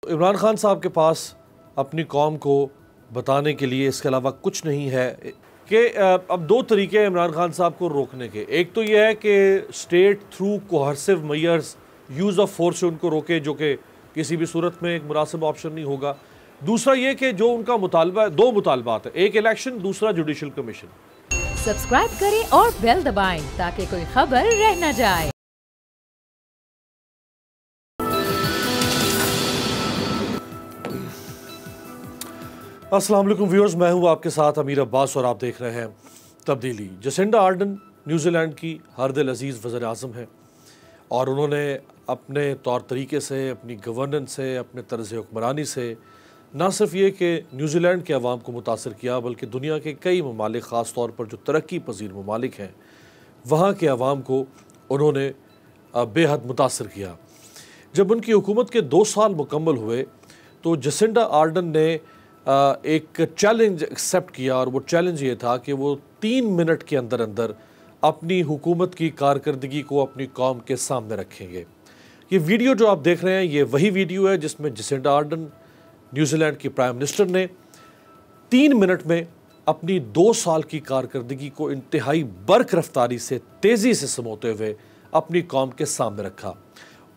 तो इमरान खान साहब के पास अपनी कौम को बताने के लिए इसके अलावा कुछ नहीं है कि अब दो तरीके हैं इमरान खान साहब को रोकने के। एक तो यह है कि state through coercive measures use of force से उनको रोके, जो कि किसी भी सूरत में एक मुनासिब ऑप्शन नहीं होगा। दूसरा ये कि जो उनका मुतालबा है, दो मुतालबात है, एक इलेक्शन, दूसरा जुडिशल कमीशन। सब्सक्राइब करें और बेल दबाएं ताकि कोई खबर रह न जाए। अस्सलाम वालेकुम व्यूअर्स, मैं हूं आपके साथ अमीर अब्बास और आप देख रहे हैं तब्दीली। जसिंडा आर्डन न्यूजीलैंड की हर दिल अजीज़ वज़ीर आज़म हैं और उन्होंने अपने तौर तरीके से, अपनी गवर्नेंस से, अपने तर्ज़ हुक्मरानी से ना सिर्फ ये कि न्यूजीलैंड के अवाम को मुतासर किया, बल्कि दुनिया के कई ममालिक, ख़ास तौर पर जो तरक्की पजीर ममालिक हैं, वहाँ के अवाम को उन्होंने बेहद मुतासर किया। जब उनकी हुकूमत के 2 साल मुकम्मल हुए तो जसिंडा आर्डन ने एक चैलेंज एक्सेप्ट किया और वो चैलेंज ये था कि वो 3 मिनट के अंदर अंदर अपनी हुकूमत की कारकर्दगी को अपनी कौम के सामने रखेंगे। ये वीडियो जो आप देख रहे हैं, ये वही वीडियो है जिसमें जसिंडा आर्डन, न्यूजीलैंड की प्राइम मिनिस्टर, ने 3 मिनट में अपनी 2 साल की कारकर्दगी को इंतहाई बर्क रफ्तारी से, तेज़ी से समोते हुए अपनी कौम के सामने रखा।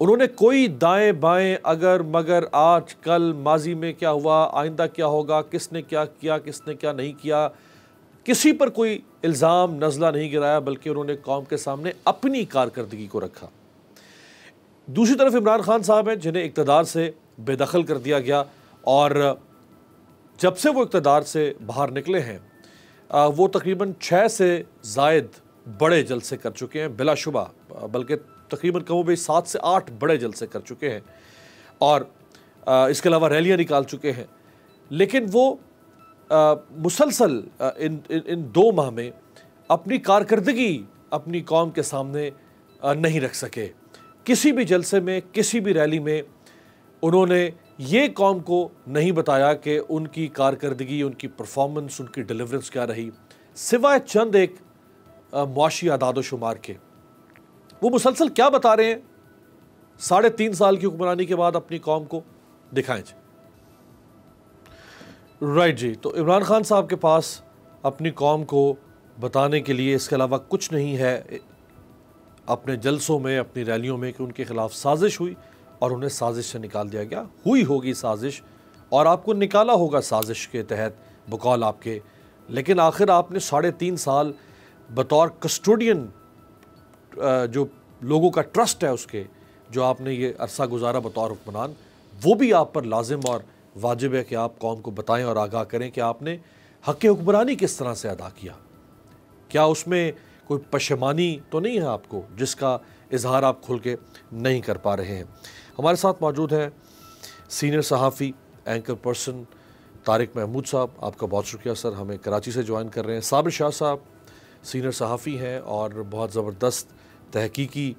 उन्होंने कोई दाएं बाएं, अगर मगर, आज कल, माजी में क्या हुआ, आइंदा क्या होगा, किसने क्या किया, किसने क्या नहीं किया, किसी पर कोई इल्ज़ाम नज़ला नहीं गिराया, बल्कि उन्होंने कौम के सामने अपनी कारकर्दगी को रखा। दूसरी तरफ इमरान खान साहब हैं जिन्हें इक़्तिदार से बेदखल कर दिया गया और जब से वो इक़्तिदार से बाहर निकले हैं वो तकरीबन 6 से ज़ायद बड़े जलसे कर चुके हैं, बिलाशुबा, बल्कि तकरीबन कहो भाई 7 से 8 बड़े जलसे कर चुके हैं और इसके अलावा रैलियां निकाल चुके हैं। लेकिन वो मुसलसल इन 2 माह में अपनी कारकर्दगी अपनी कौम के सामने नहीं रख सके। किसी भी जलसे में, किसी भी रैली में उन्होंने ये कौम को नहीं बताया कि उनकी कारकर्दगी, उनकी परफॉर्मेंस, उनकी डिलीवरेंस क्या रही, सिवाय चंद एक मुआशी आदाद शुमार के। वो मुसलसल क्या बता रहे हैं 3.5 साल की हुक्मरानी के बाद अपनी कौम को, दिखाएं जी। राइट जी, तो इमरान खान साहब के पास अपनी कौम को बताने के लिए इसके अलावा कुछ नहीं है अपने जलसों में, अपनी रैलियों में, कि उनके खिलाफ साजिश हुई और उन्हें साजिश से निकाल दिया गया। हुई होगी साजिश और आपको निकाला होगा साजिश के तहत बकौल आपके, लेकिन आखिर आपने 3.5 साल बतौर कस्टोडियन, जो लोगों का ट्रस्ट है उसके, जो आपने ये अरसा गुजारा बतौर हुक्मरान, वो भी आप पर लाजिम और वाजिब है कि आप कौम को बताएं और आगाह करें कि आपने हक़ हुक्मरानी किस तरह से अदा किया। क्या उसमें कोई पशेमानी तो नहीं है आपको, जिसका इजहार आप खुल के नहीं कर पा रहे हैं। हमारे साथ मौजूद हैं सीनियर सहाफ़ी, एंकर पर्सन तारिक महमूद साहब। आपका बहुत शुक्रिया सर, हमें कराची से ज्वाइन कर रहे हैं। साबिर शाह साहब सीनियर सहाफ़ी हैं और बहुत ज़बरदस्त तहकीकी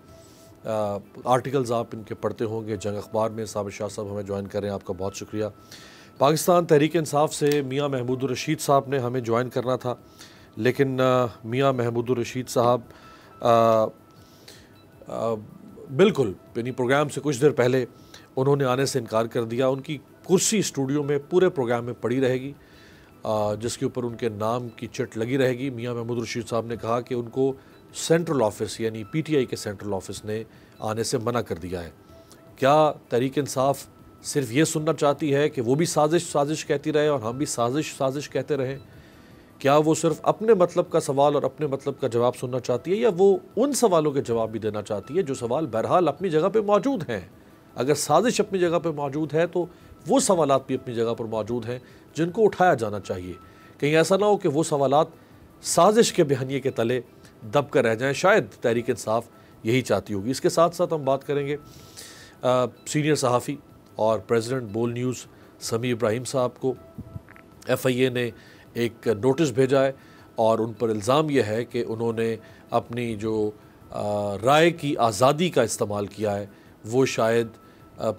आर्टिकल्स आप इनके पढ़ते होंगे जंग अखबार में। साबिर शाह साहब हमें ज्वाइन कर रहे हैं, आपका बहुत शुक्रिया। पाकिस्तान तहरीक इंसाफ से मियाँ महमूद रशीद साहब ने हमें ज्वाइन करना था, लेकिन मियाँ महमूद रशीद साहब बिल्कुल यानी प्रोग्राम से कुछ देर पहले उन्होंने आने से इनकार कर दिया। उनकी कुर्सी स्टूडियो में पूरे प्रोग्राम में पड़ी रहेगी, जिसके ऊपर उनके नाम की चिट लगी रहेगी। मियाँ महमूद रशीद साहब ने कहा कि उनको सेंट्रल ऑफिस यानी PTI के सेंट्रल ऑफिस ने आने से मना कर दिया है। क्या तहरीक इंसाफ सिर्फ ये सुनना चाहती है कि वो भी साजिश साजिश कहती रहे और हम भी साजिश साजिश कहते रहें? क्या वो सिर्फ अपने मतलब का सवाल और अपने मतलब का जवाब सुनना चाहती है, या वो उन सवालों के जवाब भी देना चाहती है जो सवाल बहरहाल अपनी जगह पे मौजूद हैं? अगर साजिश अपनी जगह पे मौजूद है तो वो सवालात भी अपनी जगह पर मौजूद हैं जिनको उठाया जाना चाहिए। कहीं ऐसा ना हो कि वो सवालात साजिश के बहाने के तले दब कर रह जाएं। शायद तहरीक इंसाफ यही चाहती होगी। इसके साथ साथ हम बात करेंगे सीनियर सहाफ़ी और प्रेसिडेंट बोल न्यूज़ समी इब्राहिम साहब को FIA ने एक नोटिस भेजा है और उन पर इल्ज़ाम यह है कि उन्होंने अपनी जो राय की आज़ादी का इस्तेमाल किया है वो शायद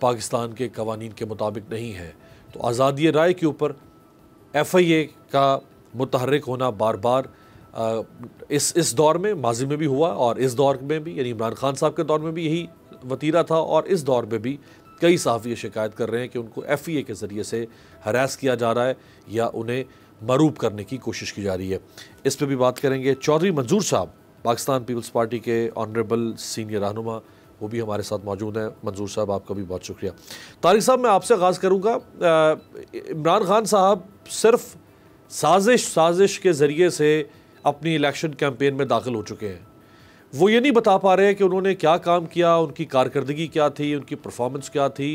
पाकिस्तान के कवानीन के मुताबिक नहीं है। तो आज़ादी राय के ऊपर FIA का मुतहर्रिक होना बार बार इस दौर में, माजी में भी हुआ और इस दौर में भी, यानी इमरान खान साहब के दौर में भी यही वतीरा था और इस दौर में भी कई सहाफ़ी शिकायत कर रहे हैं कि उनको FEA के ज़रिए से हरास किया जा रहा है या उन्हें मरूब करने की कोशिश की जा रही है। इस पर भी बात करेंगे। चौधरी मंजूर साहब, पाकिस्तान पीपल्स पार्टी के ऑनरेबल सीनियर रहनुमा, वो भी हमारे साथ मौजूद हैं। मंजूर साहब, आपका भी बहुत शुक्रिया। तारिक साहब, मैं आपसे आगाज़ करूँगा। इमरान खान साहब सिर्फ साजिश के ज़रिए से अपनी इलेक्शन कैंपेन में दाखिल हो चुके हैं। वो ये नहीं बता पा रहे हैं कि उन्होंने क्या काम किया, उनकी कारकर्दगी क्या थी, उनकी परफॉर्मेंस क्या थी।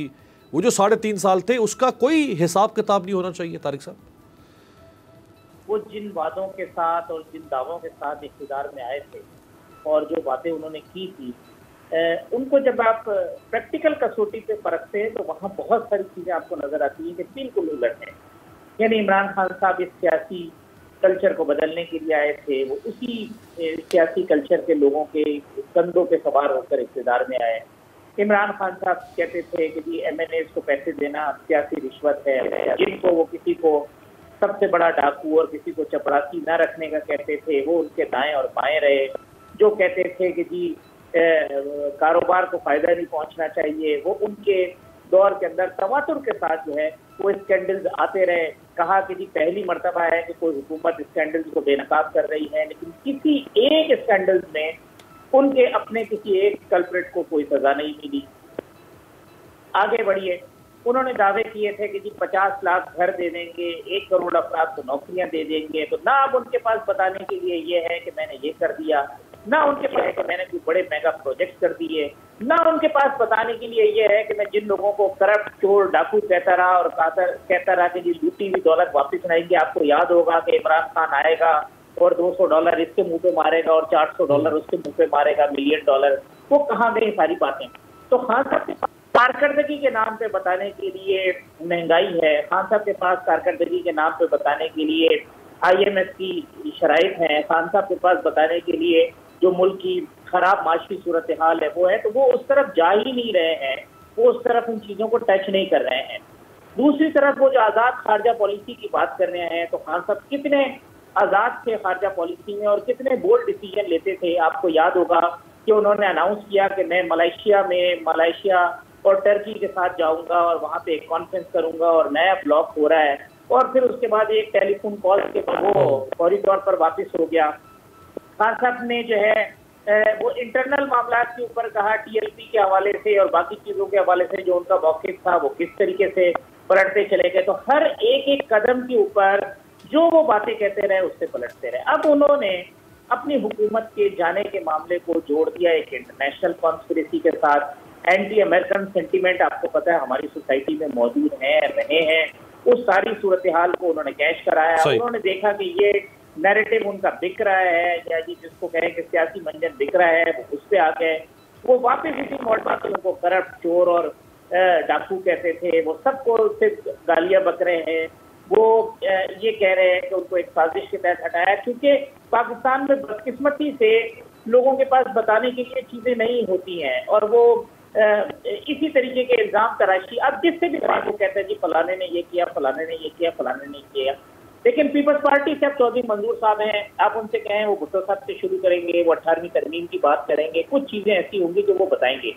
वो जो 3.5 साल थे, उसका कोई हिसाब किताब नहीं होना चाहिए तारिक साहब? वो जिन वादों के साथ और जिन दावों के साथ इक़्तिदार में आए थे और जो बातें उन्होंने की थी, उनको जब आप प्रैक्टिकल कसौटी पे परखते हैं तो वहाँ बहुत सारी चीज़ें आपको नजर आती हैं कि बिल्कुल उलट है। यानी इमरान खान साहब इस सियासी कल्चर को बदलने के लिए आए थे, वो उसी सियासी कल्चर के लोगों के कंधों पे सवार होकर इक़्तिदार में आए। इमरान खान साहब कहते थे कि जी MNAs को पैसे देना सियासी रिश्वत है, जिनको वो किसी को सबसे बड़ा डाकू और किसी को चपरासी न रखने का कहते थे, वो उनके दाएं और बाएं रहे। जो कहते थे कि जी कारोबार को फायदा नहीं पहुंचना चाहिए, वो उनके दौर के अंदर तवातुर के साथ जो है वो स्कैंडल्स आते रहे। कहा कि जी पहली मर्तबा है कि कोई हुकूमत स्कैंडल्स को बेनकाब कर रही है, लेकिन किसी एक स्कैंडल्स में उनके अपने किसी एक कल्प्रिट को कोई सजा नहीं मिली। आगे बढ़िए, उन्होंने दावे किए थे कि जी 50 लाख घर दे देंगे, 1 करोड़ अफराद को नौकरियां दे देंगे। तो ना अब उनके पास बताने के लिए ये है कि मैंने ये कर दिया, ना उनके पास कि मैंने कोई बड़े मेगा प्रोजेक्ट कर दिए, ना उनके पास बताने के लिए ये है कि मैं जिन लोगों को करप्ट, चोर, डाकू कहता रहा और कहता रहा कि जी लूटी हुई दौलत वापस लाएंगे। आपको याद होगा कि इमरान खान आएगा और $200 इसके मुंह पे मारेगा और $400 उसके मुंह पे मारेगा, $1 मिलियन। वो कहाँ गई सारी बातें? तो खान साहब के पास कारकर्दगी के नाम पे बताने के लिए महंगाई है, खान साहब के पास कारकर्दगी के नाम पे बताने के लिए IMF की शराइत है, खान साहब के पास बताने के लिए जो मुल्क की खराब माशी सूरत हाल है वो है। तो वो उस तरफ जा ही नहीं रहे हैं, वो उस तरफ उन चीज़ों को टच नहीं कर रहे हैं। दूसरी तरफ वो जो आज़ाद खारजा पॉलिसी की बात कर रहे हैं, तो खान साहब कितने आज़ाद थे खारजा पॉलिसी में और कितने बोल्ड डिसीजन लेते थे। आपको याद होगा कि उन्होंने अनाउंस किया कि मैं मलेशिया और टर्की के साथ जाऊंगा और वहाँ पे एक कॉन्फ्रेंस करूंगा और नया ब्लॉक हो रहा है, और फिर उसके बाद एक टेलीफोन कॉल के बाद वो फौरी तौर पर वापस हो गया। खान साहब ने जो है वो इंटरनल मामला के ऊपर कहा, TLP के हवाले से और बाकी चीज़ों के हवाले से जो उनका मौक़िफ़ था वो किस तरीके से पलटते चले गए। तो हर एक कदम के ऊपर जो वो बातें कहते रहे उससे पलटते रहे। अब उन्होंने अपनी हुकूमत के जाने के मामले को जोड़ दिया एक इंटरनेशनल कॉन्स्पिरेसी के साथ। एंटी अमेरिकन सेंटीमेंट आपको पता है हमारी सोसाइटी में मौजूद हैं, रहे हैं। उस सारी सूरत हाल को उन्होंने कैश कराया। उन्होंने देखा कि ये नैरेटिव उनका बिक रहा है, या जी जिसको कहें कि सियासी मंजन बिक रहा है, वो उस पर आ गए। वो वापस इसी मोड़ पर उनको करप्ट, चोर और डाकू कहते थे, वो सबको सिर्फ गालियां बक रहे हैं। वो ये कह रहे हैं कि उनको एक साजिश के तहत हटाया, क्योंकि पाकिस्तान में बदकिस्मती से लोगों के पास बताने के लिए चीजें नहीं होती हैं और वो इसी तरीके के इल्जाम तराशी अब जिससे भी वो कहते हैं जी फलाने ने ये किया, फलाने ने ये किया, फलाने ने किया। लेकिन पीपल्स पार्टी से अब चौधरी मंजूर साहब हैं, आप उनसे कहें वो भुट्टो साहब से शुरू करेंगे, वो 18वीं तरमीम की बात करेंगे, कुछ चीजें ऐसी होंगी जो वो बताएंगे।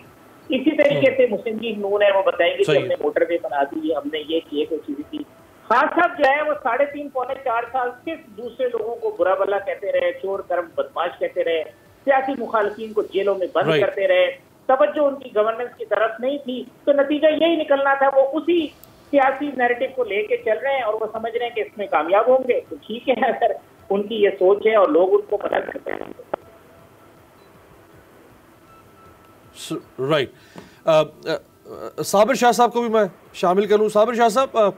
इसी तरीके से मुस्लिम लीग नून है, वो बताएंगे कि हमने मोटरवे बना दी, हमने ये किए, कोई चीजें की। खान साहब जो है वो 3.5 पौने 4 साल सिर्फ दूसरे लोगों को बुरा भला कहते रहे, चोर कर्म बदमाश कहते रहे, सियासी मुखालिफिन को जेलों में बंद करते रहे। तवज्जो उनकी गवर्नेंस की तरफ नहीं थी, तो नतीजा यही निकलना था। वो उसी सियासी नैरेटिव को लेके चल रहे हैं और वो समझ रहे हैं कि इसमें कामयाब होंगे। तो ठीक है, अगर उनकी ये सोच है और लोग उनको पता करते हैं। राइट। साबिर शाह साहब को भी मैं शामिल कर लूँ। साबिर शाह साहब,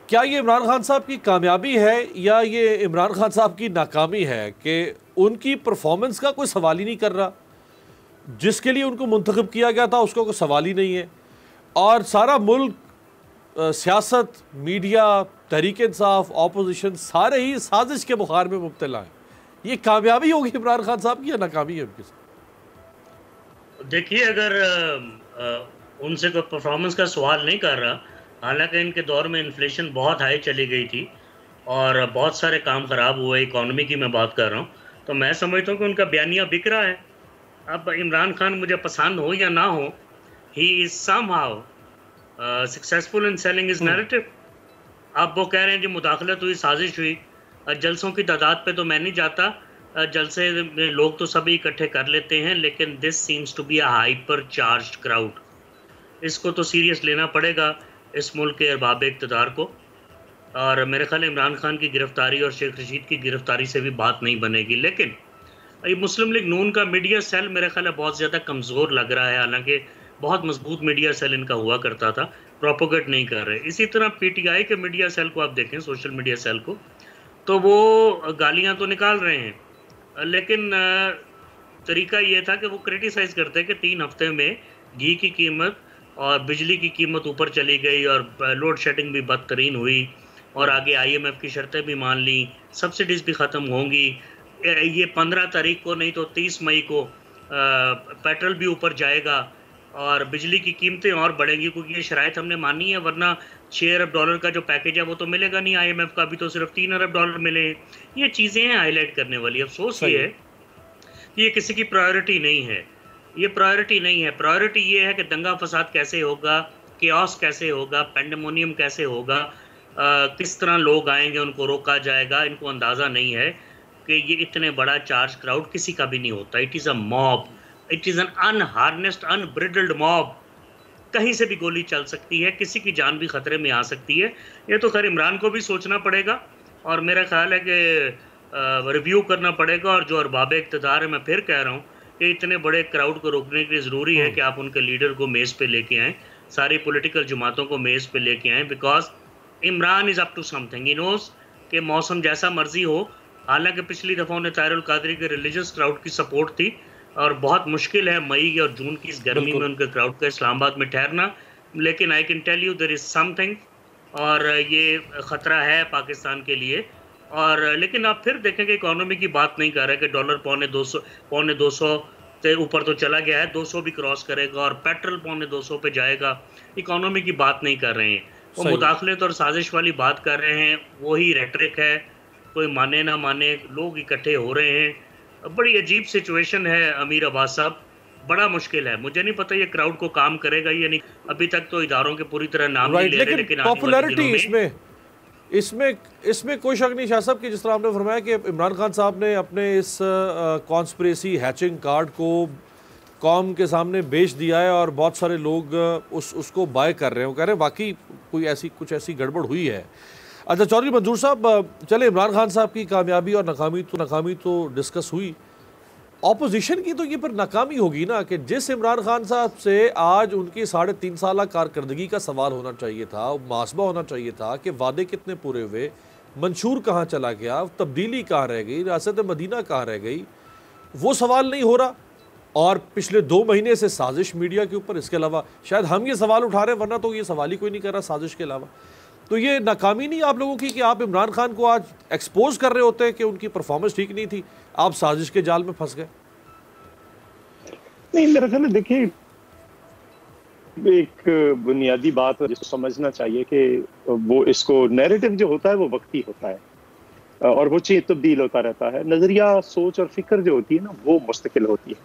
क्या ये इमरान खान साहब की कामयाबी है या ये इमरान खान साहब की नाकामी है कि उनकी परफॉर्मेंस का कोई सवाल ही नहीं कर रहा, जिसके लिए उनको मुंतखब किया गया था उसका कोई सवाल ही नहीं है, और सारा मुल्क, सियासत, मीडिया, तहरीक इंसाफ, ऑपोजिशन सारे ही साजिश के बुखार में मुब्तला हैं? ये कामयाबी होगी इमरान खान साहब की या नाकामी है उनकी? देखिए, अगर उनसे कोई परफॉर्मेंस का सवाल नहीं कर रहा, हालांकि इनके दौर में इन्फ्लेशन बहुत हाई चली गई थी और बहुत सारे काम ख़राब हुए, इकॉनमी की मैं बात कर रहा हूँ, तो मैं समझता हूँ कि उनका बयानिया बिक रहा है। अब इमरान खान मुझे पसंद हो या ना हो, he is somehow successful in selling is narrative. आप वो कह रहे हैं जी मुदाखलत हुई, साजिश हुई। जलसों की तादाद पे तो मैं नहीं जाता, जलसे में लोग तो सभी इकट्ठे कर लेते हैं, लेकिन this seems to be a hyper charged crowd. इसको तो सीरियस लेना पड़ेगा इस मुल्क के अरबाब इक़्तिदार को। और मेरे ख्याल इमरान खान की गिरफ्तारी और शेख रशीद की गिरफ्तारी से भी बात नहीं बनेगी। लेकिन ये मुस्लिम लीग नून का मीडिया सेल मेरे ख्याल है बहुत ज़्यादा कमज़ोर लग रहा है, हालांकि बहुत मजबूत मीडिया सेल इनका हुआ करता था, प्रोपोगेट नहीं कर रहे। इसी तरह पीटीआई के मीडिया सेल को आप देखें, सोशल मीडिया सेल को, तो वो गालियां तो निकाल रहे हैं, लेकिन तरीका ये था कि वो क्रिटिसाइज़ करते हैं कि 3 हफ्ते में घी की कीमत और बिजली की कीमत ऊपर चली गई और लोड शेडिंग भी बदतरीन हुई, और आगे आईएमएफ की शर्तें भी मान ली, सब्सिडीज़ भी ख़त्म होंगी, ये 15 तारीख को नहीं तो 30 मई को पेट्रोल भी ऊपर जाएगा और बिजली की कीमतें और बढ़ेंगी, क्योंकि ये शराइत हमने मानी है, वरना $6 अरब का जो पैकेज है वो तो मिलेगा नहीं। आईएमएफ का भी तो सिर्फ $3 अरब मिले हैं। ये चीज़ें हैं हाईलाइट करने वाली। अफसोस ये है कि ये किसी की प्रायोरिटी नहीं है, ये प्रायोरिटी नहीं है। प्रायोरिटी ये है कि दंगा फसाद कैसे होगा, केओस कैसे होगा, पेंडेमोनियम कैसे होगा, किस तरह लोग आएंगे, उनको रोका जाएगा। इनको अंदाज़ा नहीं है कि ये इतने बड़ा चार्ज क्राउड किसी का भी नहीं होता। It is a mob, it is an unharnessed unbridled mob. कहीं से भी गोली चल सकती है, किसी की जान भी खतरे में आ सकती है। ये तो खैर इमरान को भी सोचना पड़ेगा और मेरा ख्याल है कि रिव्यू करना पड़ेगा। और जो अरबाब इक़्तिदार है, मैं फिर कह रहा हूँ कि इतने बड़े क्राउड को रोकने के लिए ज़रूरी है कि आप उनके लीडर को मेज़ पे लेके आएँ, सारी पॉलिटिकल जमातों को मेज़ पे लेके आएँ, because Imran is up to something. He knows कि मौसम जैसा मर्जी हो। हालांकि पिछली दफ़ा उन्हें ताहिरुल कादरी के रिलीजियस क्राउड की सपोर्ट थी और बहुत मुश्किल है मई और जून की इस गर्मी में उनके क्राउड का इस्लामाबाद में ठहरना, लेकिन I can tell you there is something, और ये ख़तरा है पाकिस्तान के लिए। और लेकिन आप फिर देखें कि इकोनॉमी की बात नहीं कर रहे कि डॉलर पौने 200 से ऊपर तो चला गया है, 200 भी क्रॉस करेगा और पेट्रोल पौने 200 पे जाएगा। इकोनॉमी की बात नहीं कर रहे हैं, वो मुदाखलत और साजिश वाली बात कर रहे हैं। वही रेटरिक है, कोई माने ना माने, लोग इकट्ठे हो रहे हैं। बड़ी अजीब सिचुएशन है अमीर अब्बास साहब, बड़ा मुश्किल है। मुझे नहीं पता ये क्राउड को काम करेगा या नहीं। अभी तक तो इदारों के पूरी तरह नाम नहीं ले रहे, लेकिन पॉपुलैरिटी इसमें कोई शक नहीं शाह साहब कि जिस तरह आपने फरमाया कि इमरान खान साहब ने अपने इस कॉन्स्पिरेसी हैचिंग कार्ड को कौम के सामने बेच दिया है और बहुत सारे लोग उसको बाय कर रहे हैं। वो कह रहे हैं वाकई कुछ ऐसी गड़बड़ हुई है। अच्छा चौधरी मंजूर साहब, चले इमरान खान साहब की कामयाबी और नाकामी तो डिस्कस हुई, ऑपोजिशन की तो ये पर नाकामी होगी ना कि जिस इमरान खान साहब से आज उनकी 3.5 साल कारकर्दगी का सवाल होना चाहिए था, मुहासबा होना चाहिए था कि वादे कितने पूरे हुए, मंशूर कहाँ चला गया, तब्दीली कहाँ रह गई, रियासत मदीना कहाँ रह गई, वो सवाल नहीं हो रहा। और पिछले 2 महीने से साजिश मीडिया के ऊपर, इसके अलावा शायद हम ये सवाल उठा रहे हैं, वरना तो ये सवाल ही कोई नहीं कर रहा साजिश के अलावा। तो ये नाकामी नहीं आप लोगों की कि आप इमरान खान को आज एक्सपोज कर रहे होते हैं कि उनकी परफॉर्मेंस ठीक नहीं थी, आप साजिश के जाल में फंस गए? नहीं, मेरा ख्याल है देखिए, एक बुनियादी बात जिसको समझना चाहिए कि वो इसको नैरेटिव जो होता है वो वक्ती होता है और वो चीज तब्दील होता रहता है। नजरिया, सोच और फिक्र जो होती है ना, वो मुस्तकिल होती है।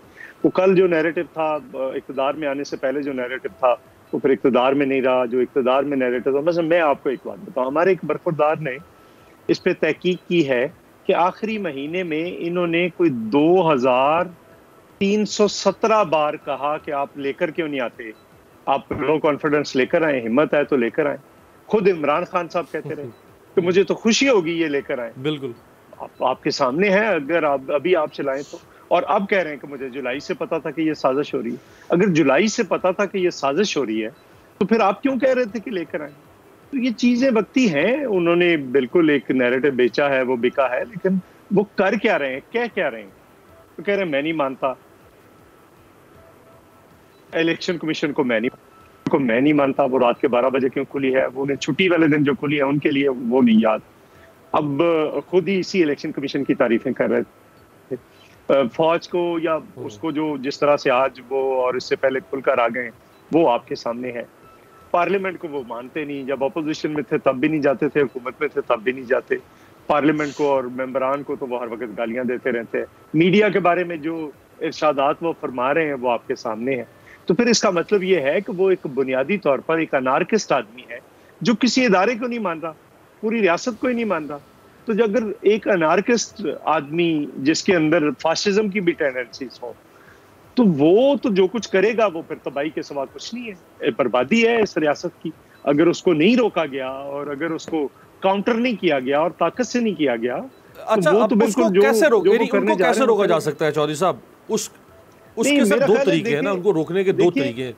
वो कल जो नैरेटिव था, इक़्तिदार में आने से पहले जो नैरेटिव था, वो फिर इक़्तिदार में नहीं रहा। जो इक़्तिदार में नैरेटिव था, मतलब मैं आपको एक बात बताऊं, हमारे एक बरखुरदार ने इस पे तहकीक की है कि आखिरी महीने में इन्होंने कोई 2317 बार कहा कि आप लेकर क्यों नहीं आते, आप लो कॉन्फिडेंस लेकर आए, हिम्मत है तो लेकर आए। खुद इमरान खान साहब कहते रहे कि मुझे तो खुशी होगी ये लेकर आए। बिल्कुल आपके सामने है, अगर आप अभी आप चलाएं तो। और अब कह रहे हैं कि मुझे जुलाई से पता था कि ये साजिश हो रही है। अगर जुलाई से पता था कि ये साजिश हो रही है तो फिर आप क्यों कह रहे थे कि लेकर आए? तो ये चीजें वक्ती हैं। उन्होंने बिल्कुल एक नैरेटिव बेचा है, वो बिका है, लेकिन वो कर क्या रहे हैं, क्या रहे हैं? तो कह रहे हैं मैं नहीं मानता इलेक्शन कमीशन को, मैं नहीं मानता। वो रात के 12 बजे क्यों खुली है, वो उन्हें छुट्टी वाले दिन जो खुली है उनके लिए वो नहीं याद। अब खुद ही इसी इलेक्शन कमीशन की तारीफें कर रहे थे। फौज को या उसको जो जिस तरह से आज वो और इससे पहले खुलकर आ गए, वो आपके सामने है। पार्लियामेंट को वो मानते नहीं, जब अपोजिशन में थे तब भी नहीं जाते थे, हुकूमत में थे तब भी नहीं जाते। पार्लियामेंट को और मेंबरान को तो वो हर वक्त गालियां देते रहते हैं। मीडिया के बारे में जो इरशादात वो फरमा रहे हैं वो आपके सामने है। तो फिर इसका मतलब ये है कि वो एक बुनियादी तौर पर एक अनार्किस्ट आदमी है जो किसी इदारे को नहीं मान रहा, पूरी रियासत को ही नहीं मान रहा। तो जो अगर एक अनार्किस्ट आदमी जिसके अंदर फाशिज्म की भी टेंडेंसीज हो, तो वो तो जो कुछ करेगा वो फिर तबाही के सिवा कुछ नहीं है, बर्बादी है इस रियासत की। अगर उसको नहीं रोका गया और अगर उसको काउंटर नहीं किया गया और ताकत से नहीं किया गया, अच्छा, तो वो अब तो बिल्कुल उसको जो कैसे जो वो करने जा कैसे रहे हैं रोका वो जा करेंगे। सकता है चौधरी साहब? उसके नहीं, सर मेरा दो ख्याल है, तरीके हैं ना, देखिए- उनको रोकने के दो देखिए, तरीके हैं।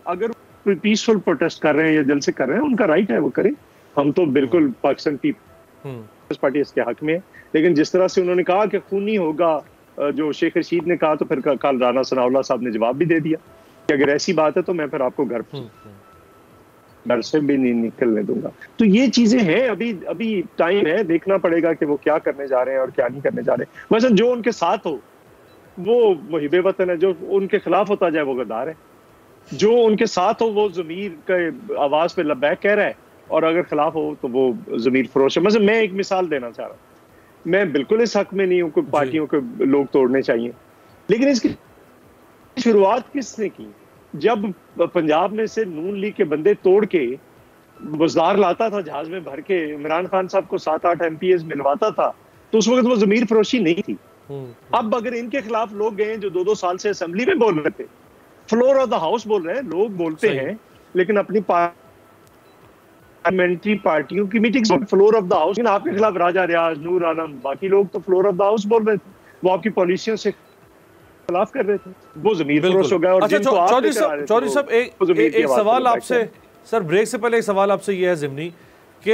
अगर पीसफुल प्रोटेस्ट कर रहे हैं या जलसे कर रहे हैं, उनका राइट है, वो करें। हम तो बिल्कुल पाकिस्तान पीपल्स पार्टी इसके हक में है। लेकिन जिस तरह से उन्होंने कहा कि खूनी होगा, जो शेख रशीद ने कहा, तो फिर कल राना सनाउल्लाह साहब ने जवाब भी दे दिया कि अगर ऐसी बात है तो मैं फिर आपको घर से भी नहीं निकलने दूंगा। तो ये चीजें हैं, अभी टाइम है, देखना पड़ेगा कि वो क्या करने जा रहे हैं और क्या नहीं करने जा रहे हैं। वैसे जो उनके साथ हो वो मुहिबे वतन है, जो उनके खिलाफ होता जाए वो गद्दार है। जो उनके साथ हो वो ज़मीर के आवाज पे लब्बैक कह रहा है, और अगर खिलाफ हो तो वो ज़मीर फरोश है। मतलब मैं एक मिसाल देना चाह रहा हूँ, मैं बिल्कुल इस हक में नहीं हूँ कि पार्टियों के लोग तोड़ने चाहिए, लेकिन इसकी शुरुआत किसने की? जब पंजाब में से नून लीग के बंदे तोड़ के बुज़दार लाता था जहाज में भर के, इमरान खान साहब को 7-8 MPs मिलवाता था, तो उस वक्त वो ज़मीर फरोशी नहीं थी। अब अगर इनके खिलाफ लोग गए जो 2-2 साल से असेंबली में बोल रहे थे, फ्लोर ऑफ द हाउस बोल रहे हैं, लोग बोलते हैं, लेकिन अपनी पार्लियामेंट्री पार्टियों की meeting floor of the house, लेकिन आपके खिलाफ राजा रियाज, नूर आलम, बाकी लोग तो फ्लोर ऑफ द हाउस बोल रहे थे, वो आपकी पॉलिसियों से खिलाफ कर रहे थे, वो ज़मीर फरोश हो गया। और अच्छा चौधरी साहब एक सवाल आपसे, सर ब्रेक से पहले एक सवाल आपसे ये है ज़िमनी कि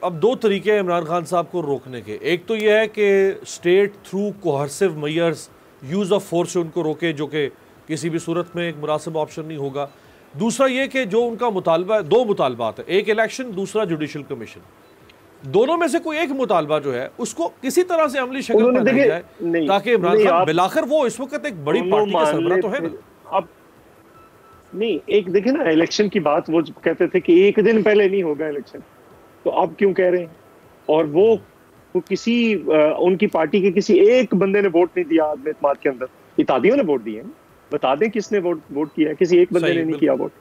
अब दो तरीके हैं इमरान खान साहब को रोकने के। एक तो ये है कि state through coercive measures, use of force से उनको रोके, जो कि किसी भी सूरत में एक मुनासिब ऑप्शन नहीं होगा। दूसरा ये कि जो उनका मुतालबा है, दो मुतालबात है, एक इलेक्शन, दूसरा जुडिशल कमीशन। दोनों में से कोई एक मुतालबा जो है उसको किसी तरह से अमली शक्ल में लाया जाए, ताकि इमरान खान, बिलाखिर वो इस वक्त एक बड़ी पार्टी का सरबराह तो है ना। अब नहीं, एक देखिए ना, इलेक्शन की बात वो कहते थे कि एक दिन पहले नहीं होगा इलेक्शन, तो अब क्यों कह रहे हैं? और वो किसी उनकी पार्टी के किसी एक बंदे ने वोट नहीं दिया आदम इत्तेमाद के अंदर, इत्तेहादियों ने वोट दिए हैं, बता दें किसने वोट किया है, किसी एक बंदे ने नहीं किया वोट।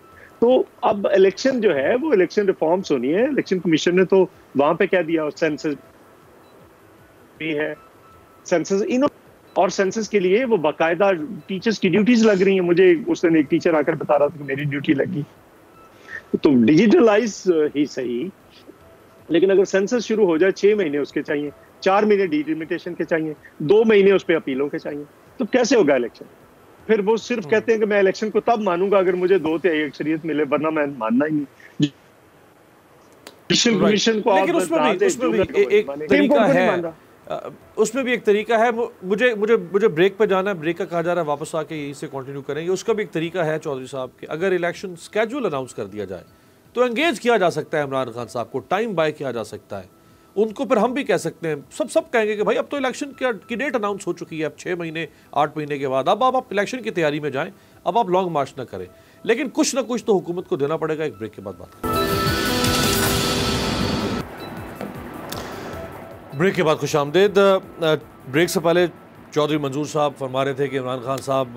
तो अब इलेक्शन जो है वो इलेक्शन रिफॉर्म्स होनी है। इलेक्शन कमीशन ने तो वहां पे क्या दिया, सेंसस भी है, सेंसस इन, और सेंसस के लिए वो बाकायदा टीचर्स की ड्यूटीज लग रही हैं। मुझे उस दिन एक टीचर आकर बता रहा था कि मेरी ड्यूटी लगी। तो डिजिटलाइज ही सही, लेकिन अगर सेंसस शुरू हो जाए 6 महीने उसके चाहिए, 4 महीने डिलिमिटेशन के चाहिए, 2 महीने उस पर अपीलों के चाहिए, तो कैसे होगा इलेक्शन? फिर वो सिर्फ कहते हैं कि मैं इलेक्शन को तब मानूंगा अगर मुझे 2/3 अक्सरियत मिले, वरना मैं मानना ही नहीं। कमीशन को लेकिन उसमें भी एक तरीका है, उसमें भी एक तरीका है। मुझे ब्रेक पे जाना है, ब्रेक का कहा जा रहा है, वापस आके यहीं से कंटिन्यू करेंगे। उसका भी एक तरीका है चौधरी साहब कि अगर इलेक्शन स्केड्यूल अनाउंस कर दिया जाए तो एंगेज किया जा सकता है इमरान खान साहब को, टाइम बाय किया जा सकता है उनको। फिर हम भी कह सकते हैं, सब कहेंगे कि भाई अब तो इलेक्शन की डेट अनाउंस हो चुकी है, अब 6 महीने 8 महीने के बाद अब आप इलेक्शन की तैयारी में जाएं, अब आप लॉन्ग मार्च ना करें। लेकिन कुछ ना कुछ तो हुकूमत को देना पड़ेगा। एक ब्रेक के बाद बात करें। ब्रेक के बाद खुशामदीद। ब्रेक से पहले चौधरी मंजूर साहब फरमा रहे थे कि इमरान खान साहब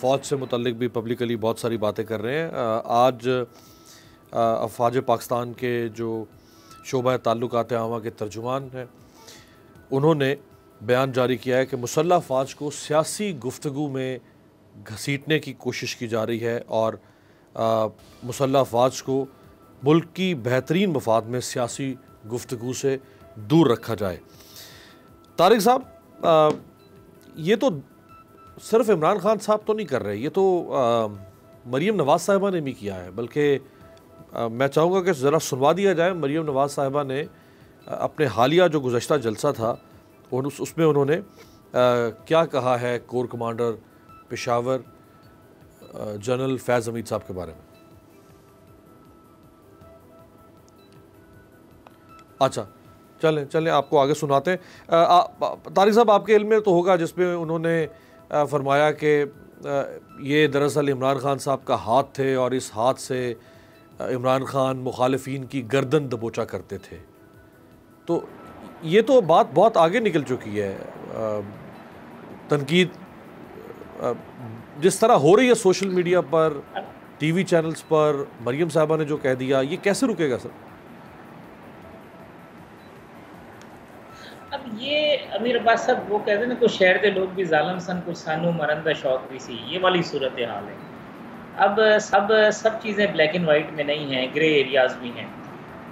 फ़ौज से मुतल्लिक भी पब्लिकली बहुत सारी बातें कर रहे हैं। आज अफवाज पाकिस्तान के जो शोबा ताल्लुकात आमा के तर्जुमान हैं, उन्होंने बयान जारी किया है कि मुसल्लह फ़ौज को सियासी गुफ्तगू में घसीटने की कोशिश की जा रही है और मुसल्लह फ़ौज को मुल्क की बेहतरीन मफाद में सियासी गुफ्तगू से दूर रखा जाए। तारिक साहब, ये तो सिर्फ इमरान खान साहब तो नहीं कर रहे, ये तो मरीम नवाज़ साहिबा ने भी किया है। बल्कि मैं चाहूँगा कि ज़रा सुनवा दिया जाए। मरीम नवाज़ साहिबा ने अपने हालिया जो गुज़श्ता जलसा था उसमें उन्होंने क्या कहा है कोर कमांडर पेशावर जनरल फैज़ हमीद साहब के बारे में। अच्छा, चलें आपको आगे सुनाते हैं। तारिक साहब, आपके इल्म में तो होगा जिसमें उन्होंने फरमाया कि ये दरअसल इमरान खान साहब का हाथ थे और इस हाथ से इमरान खान मुखालिफिन की गर्दन दबोचा करते थे। तो ये तो बात बहुत आगे निकल चुकी है। तनकीद जिस तरह हो रही है सोशल मीडिया पर, टीवी चैनल्स पर, मरियम साहबा ने जो कह दिया, ये कैसे रुकेगा सर? अब ये अमीर अब्बास साहब वो कहते हैं ना, कुछ शहर के लोग भी जालम सन, कुछ सानू मरंदा शौक भी सी, ये वाली सूरत हाल है। अब सब चीज़ें ब्लैक एंड वाइट में नहीं हैं, ग्रे एरियाज़ भी हैं।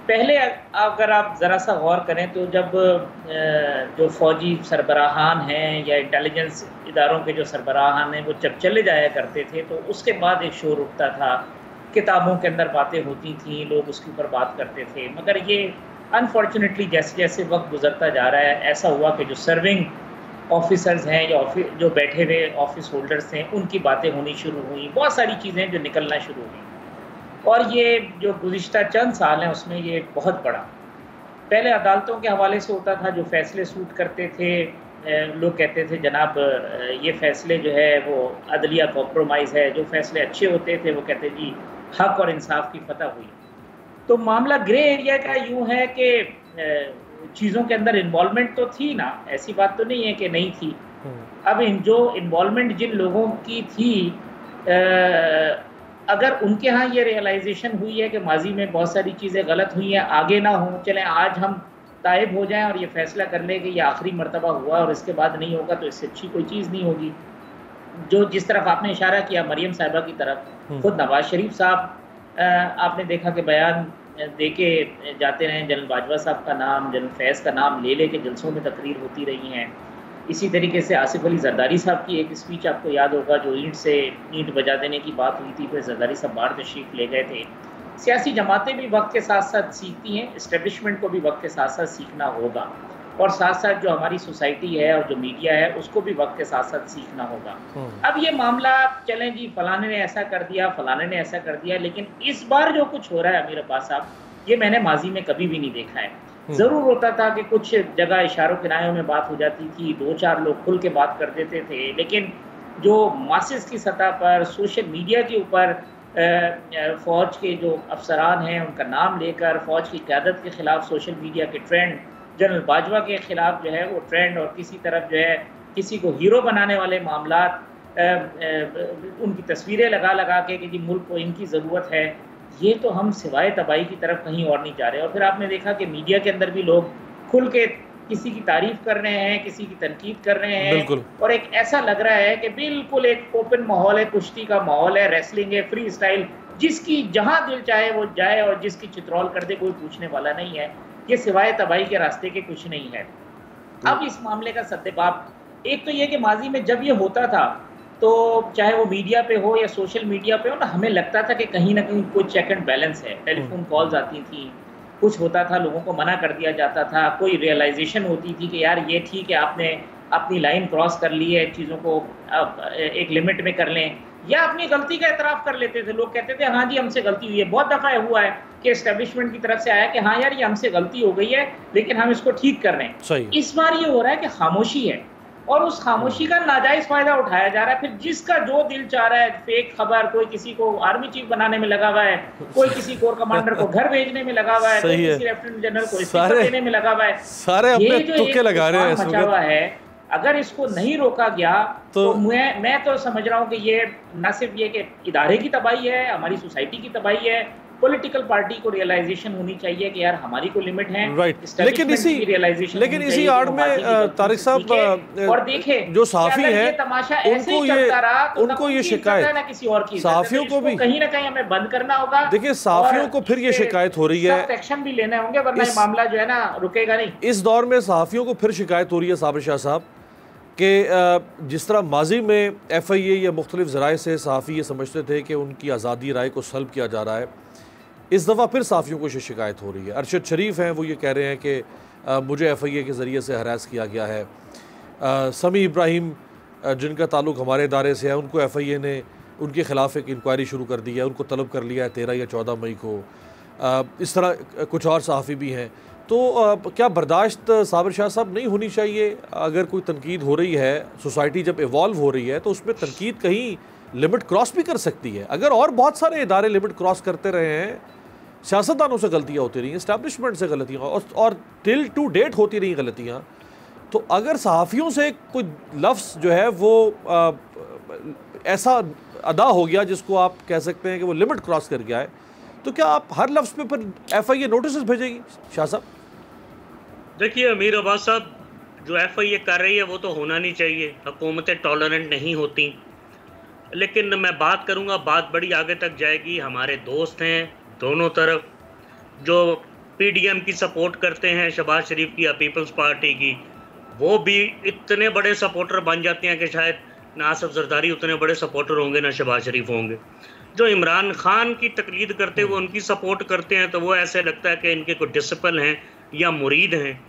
पहले अगर आप ज़रा सा गौर करें तो जब जो फ़ौजी सरबराहान हैं या इंटेलिजेंस इदारों के जो सरबराहान हैं वो जब चले जाया करते थे तो उसके बाद एक शोर उठता था, किताबों के अंदर बातें होती थी, लोग उसके ऊपर बात करते थे। मगर ये अनफॉर्चुनेटली जैसे जैसे वक्त गुजरता जा रहा है, ऐसा हुआ कि जो सर्विंग ऑफिसर्स हैं या जो बैठे हुए ऑफिस होल्डर्स हैं, उनकी बातें होनी शुरू हुई, बहुत सारी चीज़ें जो निकलना शुरू हुई। और ये जो गुज़िश्ता चंद साल हैं उसमें ये बहुत बड़ा, पहले अदालतों के हवाले से होता था, जो फ़ैसले सूट करते थे, लोग कहते थे जनाब ये फ़ैसले जो है वो अदलिया कॉम्प्रोमाइज़ है, जो फ़ैसले अच्छे होते थे वो कहते जी हक़ और इंसाफ की फतह हुई। तो मामला ग्रे एरिया का यूँ है कि चीज़ों के अंदर इन्वॉल्वमेंट तो थी ना, ऐसी बात तो नहीं है कि नहीं थी। अब जो इन्वॉल्वमेंट जिन लोगों की थी, अगर उनके यहाँ ये रियलाइजेशन हुई है कि माजी में बहुत सारी चीज़ें गलत हुई हैं, आगे ना हों, चलें आज हम ताइब हो जाएं और ये फ़ैसला कर लें कि ये आखिरी मर्तबा हुआ और इसके बाद नहीं होगा, तो इससे अच्छी कोई चीज़ नहीं होगी। जो जिस तरफ आपने इशारा किया मरियम साहिबा की तरफ, खुद नवाज शरीफ साहब आपने देखा कि बयान दे के जाते रहे, जनरल बाजवा साहब का नाम, जनरल फैज़ का नाम ले के जलसों में तकरीर होती रही हैं। इसी तरीके से आसिफ अली जरदारी साहब की एक स्पीच आपको याद होगा, जो ईंट बजा देने की बात हुई थी, फिर जरदारी साहब बाहर तशरीफ़ ले गए थे। सियासी जमातें भी वक्त के साथ साथ सीखती हैं, इस्टेब्लिशमेंट को भी वक्त के साथ साथ सीखना होगा, और साथ साथ जो हमारी सोसाइटी है और जो मीडिया है उसको भी वक्त के साथ साथ सीखना होगा। अब ये मामला चलें जी फलाने ने ऐसा कर दिया, फलाने ने ऐसा कर दिया, लेकिन इस बार जो कुछ हो रहा है अमीर अब्बास साहब, ये मैंने माजी में कभी भी नहीं देखा है। ज़रूर होता था कि कुछ जगह इशारों किनारों में बात हो जाती थी, 2-4 लोग खुल के बात कर देते थे, लेकिन जो मासेस की सतह पर सोशल मीडिया के ऊपर फ़ौज के जो अफसरान हैं उनका नाम लेकर फ़ौज की क़यादत के ख़िलाफ़ सोशल मीडिया के ट्रेंड, जनरल बाजवा के ख़िलाफ़ जो है वो ट्रेंड, और किसी तरफ जो है किसी को हीरो बनाने वाले मामलात, उनकी तस्वीरें लगा के कि जी मुल्क को इनकी ज़रूरत है, ये तो हम सिवाय तबाही की तरफ कहीं और नहीं जा रहे। और फिर आपने देखा कि मीडिया के अंदर भी लोग खुल के किसी की तारीफ़ कर रहे हैं, किसी की तनकीद कर रहे हैं, और एक ऐसा लग रहा है कि बिल्कुल एक ओपन माहौल है, कुश्ती का माहौल है, रेसलिंग है, फ्री स्टाइल, जिसकी जहाँ दिल चाहे वो जाए और जिसकी चित्रौल कर दे, कोई पूछने वाला नहीं है। ये सिवाय तबाही के रास्ते के कुछ नहीं है। अब इस मामले का सद्देबाब एक तो ये कि माजी में जब ये होता था तो चाहे वो मीडिया पे हो या सोशल मीडिया पे हो ना, हमें लगता था कि कहीं ना कहीं कोई चेक एंड बैलेंस है। टेलीफोन कॉल्स आती थी, कुछ होता था, लोगों को मना कर दिया जाता था, कोई रियलाइजेशन होती थी कि यार ये ठीक है, आपने अपनी लाइन क्रॉस कर ली है, चीज़ों को एक लिमिट में कर लें, या अपनी गलती का एतराफ़ कर लेते थे। लोग कहते थे हाँ जी हमसे गलती हुई है। बहुत दफ़ा हुआ है कि एस्टेब्लिशमेंट की तरफ से आया कि हाँ यार ये हमसे गलती हो गई है, लेकिन हम इसको ठीक कर रहे हैं। इस बार ये हो रहा है कि खामोशी है, और उस खामोशी का नाजायज फायदा उठाया जा रहा है। फिर जिसका जो दिल चाह रहा है, फेक खबर, कोई किसी को आर्मी चीफ बनाने में लगा हुआ है, कोई किसी कोर कमांडर को घर भेजने में लगा हुआ है, कोई किसी लेफ्टिनेंट जनरल को इस्तीफा देने में लगा हुआ है, सारे अपने तुक्के लगा रहे हैं। मचा हुआ है, अगर इसको नहीं रोका गया तो मैं तो समझ रहा हूँ कि ये न सिर्फ ये कि इदारे की तबाही है, हमारी सोसाइटी की तबाही है, पॉलिटिकल पार्टी को रियलाइजेशन होनी चाहिए कि यार हमारी को लिमिट है। लेकिन इसी आड़ में तारिक साहब और देखें जो साफी है उनको ये शिकायत ना किसी और की, साफियों को भी कहीं ना कहीं हमें बंद करना होगा। देखिए साफियों को फिर ये शिकायत हो रही है, एक्शन भी लेने होंगे, वरना ये मामला जो है ना रुकेगा नहीं। इस दौर में साफियों को फिर शिकायत हो रही है साबिर शाह साहब कि जिस तरह माजी में FIA या मुख्तलिफ ज़राए से सहाफ़ी ये समझते थे कि उनकी आज़ादी राय को सल्ब किया जा रहा है, इस दफ़ा फिर साफ़ियों को शिकायत हो रही है। अरशद शरीफ हैं, वो ये कह रहे हैं कि मुझे FIA के ज़रिए से हरास किया गया है। समी इब्राहिम जिनका ताल्लुक़ हमारे इदारे से है, उनको FIA ने उनके ख़िलाफ़ एक इंक्वायरी शुरू कर दी है, उनको तलब कर लिया है 13 या 14 मई को। इस तरह कुछ और सहाफ़ी भी हैं। तो क्या बर्दाश्त साबिर शाह साहब नहीं होनी चाहिए? अगर कोई तनकीद हो रही है, सोसाइटी जब इवॉल्व हो रही है तो उसमें तनकीद कहीं लिमिट क्रॉस भी कर सकती है। अगर और बहुत सारे इदारे लिमिट क्रॉस करते रहे हैं, सियासतदानों से गलतियाँ होती रही, इस्टेब्लिशमेंट से गलतियाँ और टिल टू डेट होती रही गलतियाँ, तो अगर सहाफ़ियों से कोई लफ्ज़ जो है वो ऐसा अदा हो गया जिसको आप कह सकते हैं कि वो लिमिट क्रॉस कर गया है, तो क्या आप हर लफ्ज़ पे फिर FIA नोटिस भेजेगी शाह साहब? देखिए अमीर अब्बास साहब, जो FIA कर रही है वो तो होना नहीं चाहिए, हुकूमतें टॉलरेंट नहीं होती। लेकिन मैं बात करूंगा, बात बड़ी आगे तक जाएगी। हमारे दोस्त हैं दोनों तरफ, जो PDM की सपोर्ट करते हैं, शहबाज शरीफ की या पीपल्स पार्टी की, वो भी इतने बड़े सपोर्टर बन जाते हैं कि शायद ना आसिफ जरदारी उतने बड़े सपोर्टर होंगे ना शहबाज शरीफ होंगे। जो इमरान खान की तकलीद करते हुए उनकी सपोर्ट करते हैं, तो वो ऐसे लगता है कि इनके कोई डिसिपल हैं या मुरीद हैं,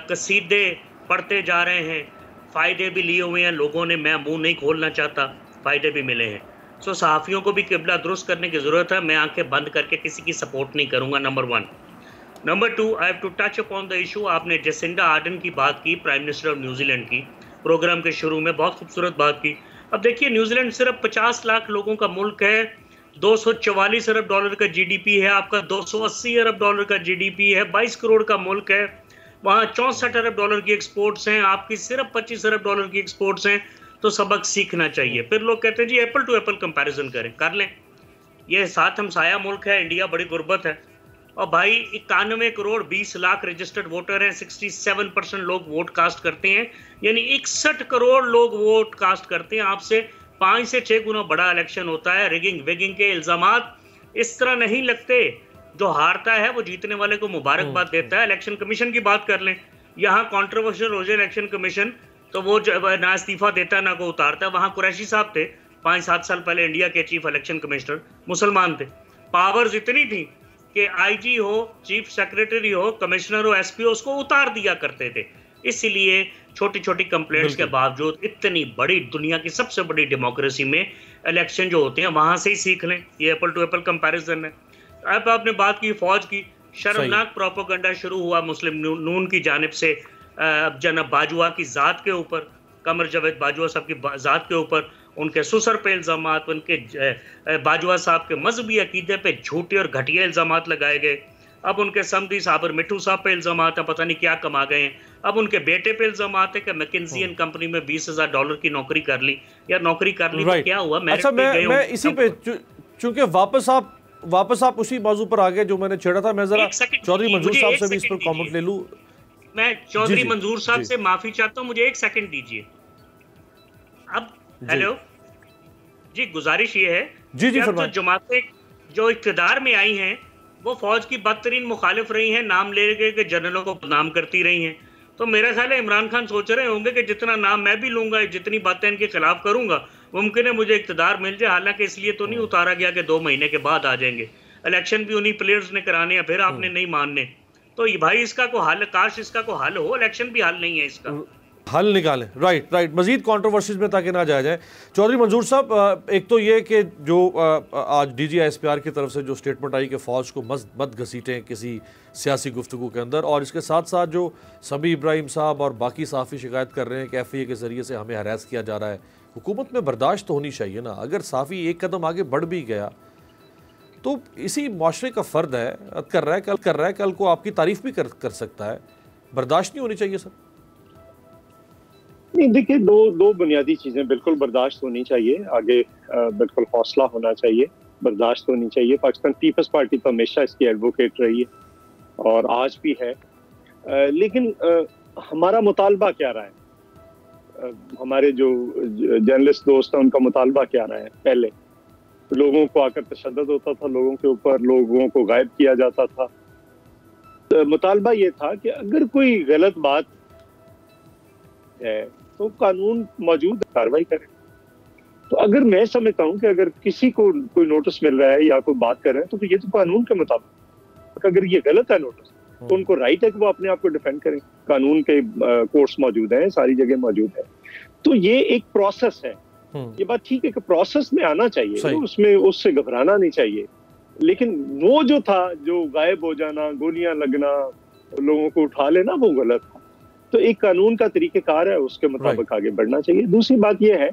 कसीदे पढ़ते जा रहे हैं, फ़ायदे भी लिए हुए हैं लोगों ने। मैं मुंह नहीं खोलना चाहता, फ़ायदे भी मिले हैं। सो सहाफ़ियों को भी किबला दुरुस्त करने की ज़रूरत है। मैं आंखें बंद करके किसी की सपोर्ट नहीं करूँगा, number 1। Number 2, I have to touch upon the issue. आपने जेसिंडा आर्डन की बात की, प्राइम मिनिस्टर ऑफ न्यूजीलैंड की, प्रोग्राम के शुरू में बहुत खूबसूरत बात की। अब देखिए, न्यूजीलैंड सिर्फ 50 लाख लोगों का मुल्क है, 244 अरब डॉलर का GDP है, आपका 280 अरब डॉलर का GDP है, 22 करोड़ का मुल्क है, वहाँ 64 अरब डॉलर की एक्सपोर्ट्स हैं, आपकी सिर्फ 25 अरब डॉलर की एक्सपोर्ट्स हैं। तो सबक सीखना चाहिए। फिर लोग कहते हैं जी एप्पल टू एप्पल कंपैरिजन करें, कर लें। ये साथ हमसाया मुल्क है इंडिया, बड़ी गुर्बत है। और भाई 91 करोड़ 20 लाख रजिस्टर्ड वोटर हैं, 67% लोग वोट कास्ट करते हैं, यानी 61 करोड़ लोग वोट कास्ट करते हैं। आपसे 5 से 6 गुना बड़ा इलेक्शन होता है। रिगिंग विगिंग के इल्जामात इस तरह नहीं लगते। जो हारता है वो जीतने वाले को मुबारकबाद देता है। इलेक्शन कमीशन की बात कर लें, यहाँ कॉन्ट्रोवर्शियल हो जाए इलेक्शन कमीशन तो वो ना इस्तीफा देता ना को उतारता है। वहाँ कुरैशी साहब थे 5-7 साल पहले, इंडिया के चीफ इलेक्शन कमिश्नर, मुसलमान थे। पावर्स इतनी थी कि IG हो, चीफ सेक्रेटरी हो, कमिश्नर हो, SP हो, उसको उतार दिया करते थे। इसलिए छोटी छोटी कंप्लेंट्स के बावजूद इतनी बड़ी दुनिया की सबसे बड़ी डेमोक्रेसी में इलेक्शन जो होते हैं वहां से ही सीख लें। ये एप्पल टू एप्पल कंपैरिजन है। अब आपने बात की फौज की, शर्मनाक प्रोपेगेंडा शुरू हुआ मुस्लिम नून की जानिब से जनाब बाजवा की ज़ात के ऊपर, कमर जावेद बाजवा साहब की ज़ात के ऊपर, उनके सुसर पे इल्ज़ामात, उनके बाजवा साहब के मजहबी अकीदे पे झूठे और घटिया इल्ज़ामात लगाए गए। अब उनके समधी साबर मिठू साहब पे इल्ज़ामात है, पता नहीं क्या कमा गए हैं। अब उनके बेटे पे इल्ज़ामात है कि मैकिन्जी एंड कंपनी में 20,000 डॉलर की नौकरी कर ली। यार नौकरी कर ली तो क्या हुआ? अच्छा, मैं इसी पे चूंकि वापस आप उसी मौजू पर आ गए जो मैंने छेड़ा था, मैं जरा चौधरी मंजूर साहब से भी इस पर कमेंट ले लूं। मैं चौधरी मंजूर साहब से माफी चाहता हूं, मुझे 1 सेकंड दीजिए। अब हेलो जी, गुजारिश ये है जी तो जमातें जो इख्तियार में आई हैं वो फौज की बदतरीन मुखालिफ रही हैं, नाम ले के जनरलों को बदनाम करती रही हैं। तो मेरा ख्याल है इमरान खान सोच रहे होंगे कि जितना नाम मैं भी लूंगा, जितनी बातें इनके खिलाफ करूंगा, मुमकिन है मुझे इख्तियार मिल जाए। हालांकि इसलिए तो नहीं उतारा गया कि 2 महीने के बाद आ जाएंगे। इलेक्शन भी उन्हीं प्लेयर्स ने कराने हैं, फिर आपने नहीं मानने। तो भाई इसका को हल, काश इसका को हल हो। इलेक्शन भी हल नहीं है, इसका हल निकालें। राइट, मजीद कंट्रोवर्सीज में ताकि ना जाया जाए। चौधरी मंजूर साहब, एक तो ये कि जो आज DG ISPR की तरफ से जो स्टेटमेंट आई कि फ़ौज को मत घसीटें किसी सियासी गुफ्तगू के अंदर, और इसके साथ साथ जो सभी इब्राहिम साहब और बाकी सहाफ़ी शिकायत कर रहे हैं कि FIA के ज़रिए से हमें हरास किया जा रहा है। हुकूमत में बर्दाश्त तो होनी चाहिए ना। अगर सहाफ़ी एक कदम आगे बढ़ भी गया तो इसी माशरे का फ़र्द है, कर रहा है, कल को आपकी तारीफ भी कर सकता है। बर्दाश्त नहीं होनी चाहिए सर? नहीं, देखिए दो बुनियादी चीजें बिल्कुल बर्दाश्त होनी चाहिए। आगे बिल्कुल हौसला होना चाहिए, बर्दाश्त होनी चाहिए। पाकिस्तान पीपल्स पार्टी तो हमेशा इसकी एडवोकेट रही है और आज भी है। लेकिन हमारा मुतालबा क्या रहा है? हमारे जो जर्नलिस्ट दोस्त हैं उनका मुतालबा क्या रहा है? पहले लोगों को आकर तशद्दुद होता था, लोगों के ऊपर लोगों को गायब किया जाता था। तो मुतालबा ये था कि अगर कोई गलत बात है तो कानून मौजूद, कार्रवाई करें। तो अगर मैं समझता हूं कि अगर किसी को कोई नोटिस मिल रहा है या कोई बात कर रहे हैं तो ये तो कानून के मुताबिक, अगर ये गलत है नोटिस तो उनको राइट है कि वो अपने आप को डिफेंड करें। कानून के कोर्ट्स मौजूद हैं, सारी जगह मौजूद है। तो ये एक प्रोसेस है। ये बात ठीक है कि प्रोसेस में आना चाहिए, तो उसमें उससे घबराना नहीं चाहिए। लेकिन वो जो था, जो गायब हो जाना, गोलियां लगना, लोगों को उठा लेना, वो गलत था। तो एक कानून का तरीकेकार है, उसके मुताबिक आगे बढ़ना चाहिए। दूसरी बात यह है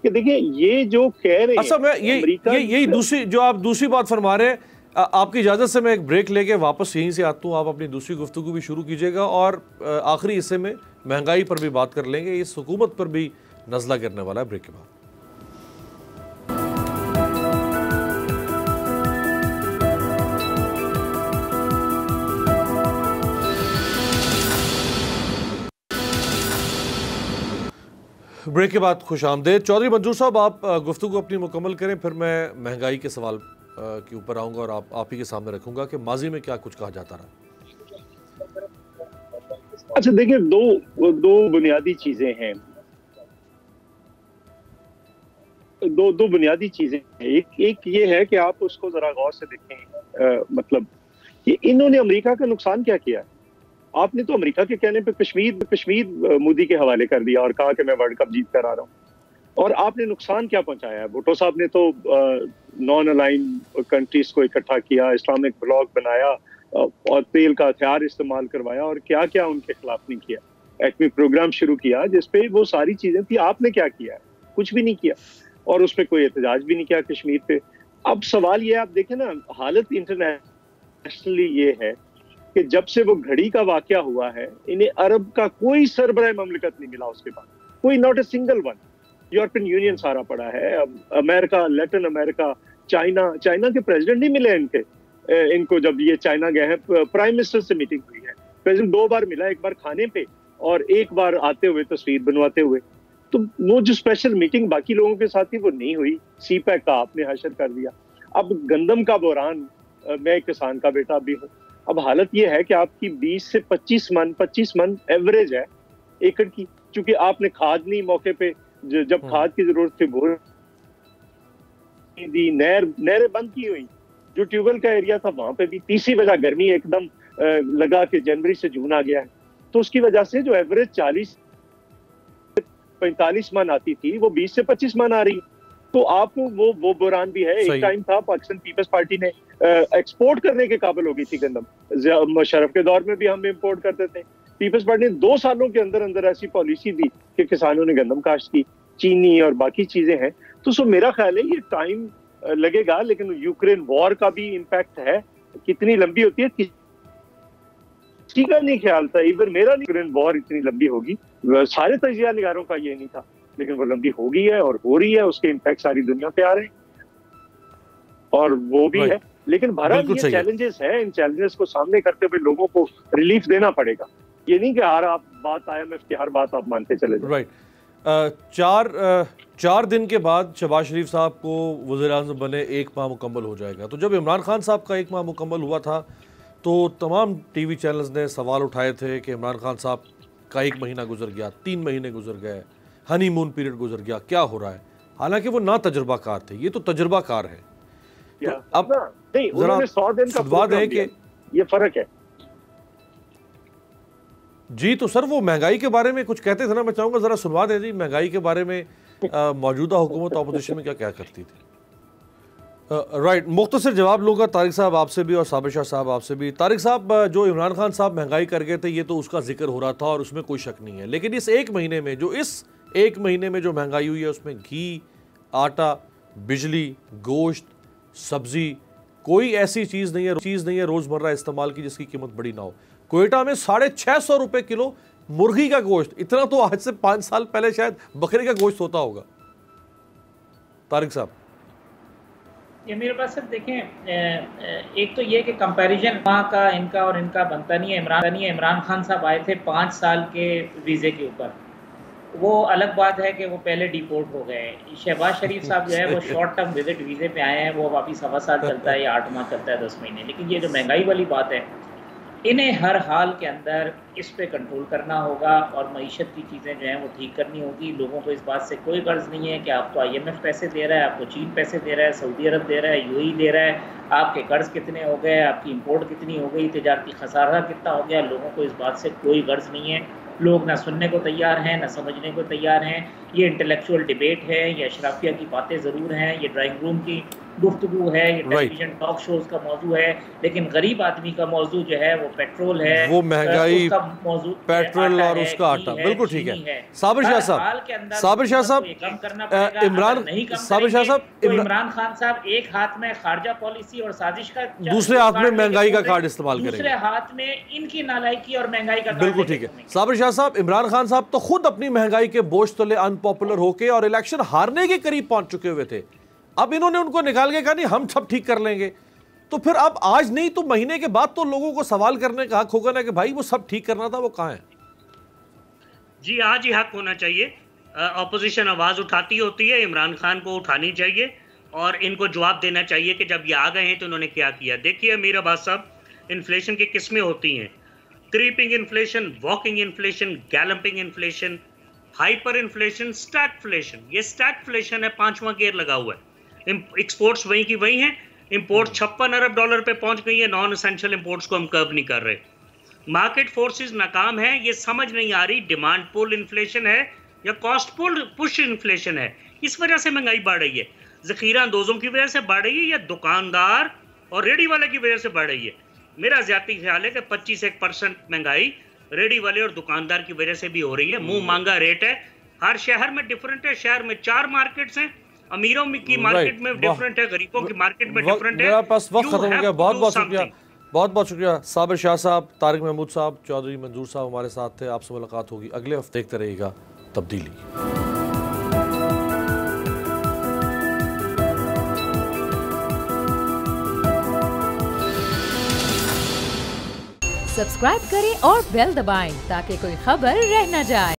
कि देखिए ये जो कह रहे हैं, मैं यही दूसरी जो आप दूसरी बात फरमा रहे हैं, आपकी इजाजत से मैं एक ब्रेक लेके वापस यहीं से आता हूँ। आप अपनी दूसरी गुफ्तगू भी शुरू कीजिएगा और आखिरी हिस्से में महंगाई पर भी बात कर लेंगे। इस हुकूमत पर भी नज़ला गिरने वाला है। ब्रेक के बाद ब्रेक के बाद खुश आमदेद। चौधरी मंजूर साहब, आप गुफ्तगू अपनी मुकम्मल करें, फिर मैं महंगाई के सवाल के ऊपर आऊँगा और आप ही के सामने रखूँगा कि माजी में क्या कुछ कहा जाता रहा। अच्छा देखिए, दो बुनियादी चीजें हैं, दो बुनियादी चीजें हैं। एक ये है कि आप उसको जरा गौर से देखें, मतलब कि इन्होंने अमेरिका का नुकसान क्या किया। आपने तो अमेरिका के कहने पे कश्मीर मोदी के हवाले कर दिया और कहा कि मैं वर्ल्ड कप जीत कर आ रहा हूँ, और आपने नुकसान क्या पहुंचाया है। भुट्टो साहब ने तो नॉन अलाइन कंट्रीज को इकट्ठा किया, इस्लामिक ब्लॉक बनाया और तेल का हथियार इस्तेमाल करवाया, और क्या क्या उनके खिलाफ नहीं किया। एटमी प्रोग्राम शुरू किया जिसपे वो सारी चीजें थी। आपने क्या किया है? कुछ भी नहीं किया, और उस पर कोई एहतजाज भी नहीं किया कश्मीर पे। अब सवाल ये, आप देखें ना, हालत इंटरनेशनली ये है कि जब से वो घड़ी का वाकया हुआ है, इन्हें अरब का कोई सरबराह ममलिकत नहीं मिला उसके बाद, कोई, not a single one. European union सारा पड़ा है, अमेरिका, लैटिन अमेरिका, चाइना के प्रेसिडेंट नहीं मिले इनको जब ये चाइना गए हैं। प्राइम मिनिस्टर से मीटिंग हुई है, प्रेसिडेंट 2 बार मिला, एक बार खाने पे और एक बार आते हुए तस्वीर बनवाते हुए। तो वो जो स्पेशल मीटिंग बाकी लोगों के साथ थी वो नहीं हुई। सीपैक का आपने हशर कर दिया। अब गंदम का बहरान, मैं एक किसान का बेटा भी हूँ। अब हालत ये है कि आपकी 20 से 25 मन एवरेज है एकड़ की, क्योंकि आपने खाद नहीं मौके पे, जब खाद की जरूरत थी वो दी, नहरें बंद की हुई, जो ट्यूबवेल का एरिया था वहां पे भी। तीसरी वजह गर्मी एकदम लगा के जनवरी से जून आ गया है, तो उसकी वजह से जो एवरेज 40 से 45 मन आती थी वो 20 से 25 मन आ रही। तो आपको वो बुरान भी है। एक टाइम था पाकिस्तान पीपल्स पार्टी ने एक्सपोर्ट करने के काबिल हो गई थी गंदम। मुशर्रफ के दौर में भी हम इंपोर्ट करते थे। पीपल्स पार्टी ने 2 सालों के अंदर अंदर ऐसी पॉलिसी दी कि किसानों ने गंदम काश्त की, चीनी और बाकी चीजें हैं। तो मेरा ख्याल है ये टाइम लगेगा, लेकिन यूक्रेन वॉर का भी इम्पैक्ट है। कितनी लंबी होती है किसी का नहीं ख्याल था, इवन मेरा नहीं, यूक्रेन वॉर इतनी लंबी होगी। सारे तजिया निगारों का ये नहीं था, लेकिन वो लंबी हो गई है और हो रही है। उसके इम्पैक्ट सारी दुनिया पे आ रहे हैं और वो भी है। लेकिन भारत ये चैलेंजेस है, इन चैलेंजेस को सामने करते हुए लोगों को रिलीफ देना पड़ेगा। ये नहीं कि हर आप बात IMF की हर बात आप मानते चले जाए। राइट। 4 दिन के बाद शहबाज शरीफ साहब को वज़ीर-ए-आज़म बने 1 माह मुकम्मल हो जाएगा। तो जब इमरान खान साहब का 1 माह मुकम्मल हुआ था तो तमाम टीवी चैनल्स ने सवाल उठाए थे कि इमरान खान साहब का 1 महीना गुजर गया, 3 महीने गुजर गए, हनीमून पीरियड गुजर गया, क्या हो रहा है। हालांकि वो ना तजुर्बाकार थे, ये तो तजुर्बाकार है। तो अब उन्होंने 100 दिन का प्रोग्राम है कि ये फर्क है। जी तो सर वो महंगाई के बारे में कुछ कहते थे ना, मैं चाहूँगा ज़रा सुनवा दें जी, महंगाई के बारे में मौजूदा हुकूमत अपोजिशन में क्या क्या करती थी। राइट, मुख्तसर जवाब लूँगा तारिक साहब आपसे भी और साबिर शाह साहब आपसे भी। तारिक साहब, जो इमरान खान साहब महंगाई कर गए थे ये तो उसका जिक्र हो रहा था और उसमें कोई शक नहीं है, लेकिन इस 1 महीने में जो महंगाई हुई है उसमें घी, आटा, बिजली, गोश्त, सब्ज़ी, कोई ऐसी चीज़ नहीं है रोज़मर्रा इस्तेमाल की जिसकी कीमत बड़ी ना हो। कोयटा में 650 रुपये किलो मुर्गी का गोश्त, इतना तो आज से 5 साल पहले शायद बकरे का गोश्त होता होगा। तारिक साहब, ये मेरे पास सिर्फ देखें, एक तो ये कि कंपैरिजन वहाँ का इनका और इनका बनता नहीं है। इमरान खान साहब आए थे 5 साल के वीज़े के ऊपर, वो अलग बात है कि वो पहले डिपोर्ट हो गए। शहबाज शरीफ साहब जो है वो शॉर्ट टर्म विजिट वीज़े पे आए हैं, वो वापिस 1.25 साल चलता है या 8 माह चलता है, 10 महीने। लेकिन ये जो महंगाई वाली बात है, इन्हें हर हाल के अंदर इस पे कंट्रोल करना होगा और मईशत की चीज़ें जो हैं वो ठीक करनी होगी। लोगों को इस बात से कोई गर्ज नहीं है कि आपको IMF पैसे दे रहा है, आपको चीन पैसे दे रहा है, सऊदी अरब दे रहा है, UAE दे रहा है, आपके कर्ज कितने हो गए, आपकी इंपोर्ट कितनी हो गई, तिजारती खसारा कितना हो गया। लोगों को इस बात से कोई गर्ज नहीं है। लोग ना सुनने को तैयार हैं, ना समझने को तैयार हैं। ये इंटेलेक्चुअल डिबेट है, ये अशराफिया की बातें ज़रूर हैं, ये ड्राइंग रूम की गुफ्तगू है, ये टेलीविजन टॉक शोज का मौजू है, लेकिन गरीब आदमी का मौजू जो है वो पेट्रोल है, वो महंगाई, मौजू पेट्रोल और उसका आटा। बिल्कुल ठीक है। साबिर शाह साहब, इमरान खान साहब एक हाथ में खारजा पॉलिसी और साजिश का, दूसरे हाथ में महंगाई का कार्ड इस्तेमाल करेंगे, दूसरे हाथ में इनकी नालायकी और महंगाई का। बिल्कुल ठीक है। साबिर शाह साहब, इमरान खान साहब तो खुद अपनी महंगाई के बोझ तले अनपॉपुलर होके और इलेक्शन हारने के करीब पहुंच चुके हुए थे। अब इन्होंने उनको निकाल के कहा नहीं हम सब ठीक कर लेंगे, तो फिर अब आज नहीं तो महीने के बाद तो लोगों को सवाल करने का हक होगा ना कि भाई वो सब ठीक करना था, वो कहाँ है। जी आज ही हक होना चाहिए। अपोजिशन आवाज़ उठाती होती है, इमरान खान को उठानी चाहिए और इनको जवाब देना चाहिए कि जब ये आ गए हैं तो उन्होंने क्या किया। देखिए अमीर अब्बास साहब, इन्फ्लेशन की किस्में होती हैं, creeping inflation, walking inflation, galloping inflation, hyper inflation, stagflation. ये स्टैगफ्लेशन है, 5वां गियर लगा हुआ है। एक्सपोर्ट्स वहीं की वहीं हैं, इंपोर्ट 56 अरब डॉलर पे पहुंच गई है, नॉन एसेंशियल इंपोर्ट्स को हम कर्व नहीं कर रहे। मार्केट फोर्सेस नाकाम है, ये समझ नहीं आ रही डिमांड पुल इन्फ्लेशन है या कॉस्ट पुल पुश इन्फ्लेशन है। इस वजह से महंगाई बढ़ रही है, ज़ख़ीरा अंदोज़ों की वजह से बढ़ रही है या दुकानदार और रेडी वाले की वजह से बढ़ रही है। मेरा ज़्यादा ख्याल है कि 25% महंगाई रेडी वाले और दुकानदार की वजह से भी हो रही है। मुंह मांगा रेट है, हर शहर में डिफरेंट है। शहर में 4 मार्केट्स हैं, अमीरों की मार्केट में डिफरेंट है, गरीबों की मार्केट में डिफरेंट है। मेरा पास वक्त खत्म हो गया। बहुत बहुत शुक्रिया, बहुत बहुत शुक्रिया। साबिर शाह साहब, तारिक महमूद साहब, चौधरी मंजूर साहब हमारे साथ थे। आपसे मुलाकात होगी अगले हफ्ते। देखते रहिएगा तब्दीली। सब्सक्राइब करें और बेल दबाएं ताकि कोई खबर रह न जाए।